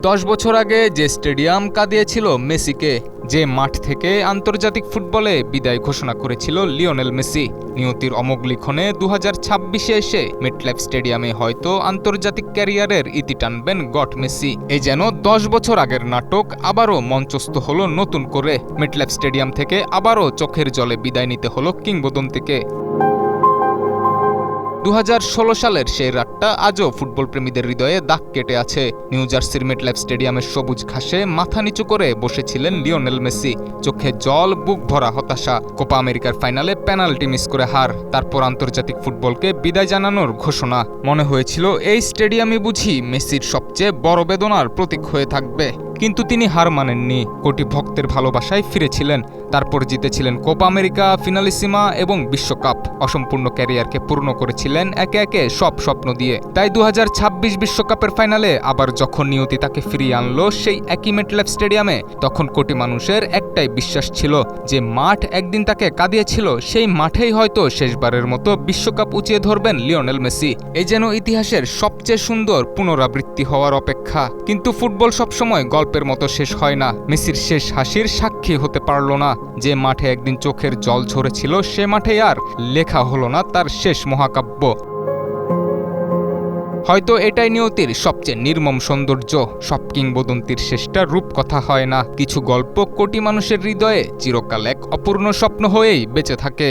10 বছর আগে যে স্টেডিয়াম কাঁদিয়েছিল মেসিকে, যে মাঠ থেকে আন্তর্জাতিক ফুটবলে বিদায় ঘোষণা করেছিল লিওনেল মেসি, নিয়তির অমোঘ লিখনে 2026-এ এসে মেটলাইফ স্টেডিয়ামে হয়তো আন্তর্জাতিক ক্যারিয়ারের ইতি টানবেন গট মেসি। এই যেন 10 বছর আগের নাটক আবারও মঞ্চস্থ হলো নতুন করে। মেটলাইফ স্টেডিয়াম থেকে আবারও চোখের জলে বিদায় নিতে হলো কিংবদন্তিকে। 2016 সালের সেই রাতটা আজও ফুটবল প্রেমীদের হৃদয়ে দাগ কেটে আছে। নিউ জার্সির মেটলাইফ স্টেডিয়ামের সবুজ ঘাসে মাথা নিচু করে বসেছিলেন লিওনেল মেসি। চোখে জল, বুক ভরা হতাশা। কোপা আমেরিকার ফাইনালে পেনাল্টি মিস করে হার, তারপর আন্তর্জাতিক ফুটবলকে বিদায় জানানোর ঘোষণা। মনে হয়েছিল এই স্টেডিয়ামই বুঝি মেসির সবচেয়ে বড় বেদনার প্রতীক হয়ে থাকবে। কিন্তু তিনি হার মানেননি, কোটি ভক্তের ভালোবাসায় ফিরেছিলেন। তারপর জিতেছিলেন কোপা আমেরিকা, ফিনালিসিমা এবং বিশ্বকাপ। অসম্পূর্ণ ক্যারিয়ারকে পূর্ণ করেছিলেন একে একে সব স্বপ্ন দিয়ে। তাই 2026 বিশ্বকাপের ফাইনালে আবার যখন নিয়তি তাকে ফিরিয়ে আনলো সেই একই মেটলাইফ স্টেডিয়ামে, তখন কোটি মানুষের একটাই বিশ্বাস ছিল যে মাঠ একদিন তাকে কাঁদিয়েছিল, সেই মাঠেই হয়তো শেষবারের মতো বিশ্বকাপ উঁচিয়ে ধরবেন লিওনেল মেসি। এই যেন ইতিহাসের সবচেয়ে সুন্দর পুনরাবৃত্তি হওয়ার অপেক্ষা। কিন্তু ফুটবল সবসময় গল্পের মতো শেষ হয় না। মেসির শেষ হাসির সাক্ষী হতে পারল না। যে মাঠে একদিন চোখের জল ঝরেছিল, সে মাঠে আর লেখা হলো না তার শেষ মহাকাব্য। হয়তো এটাই নিয়তির সবচেয়ে নির্মম সৌন্দর্য। সব কিংবদন্তির শেষটা রূপকথা হয় না, কিছু গল্প কোটি মানুষের হৃদয়ে চিরকাল এক অপূর্ণ স্বপ্ন হয়েই বেঁচে থাকে।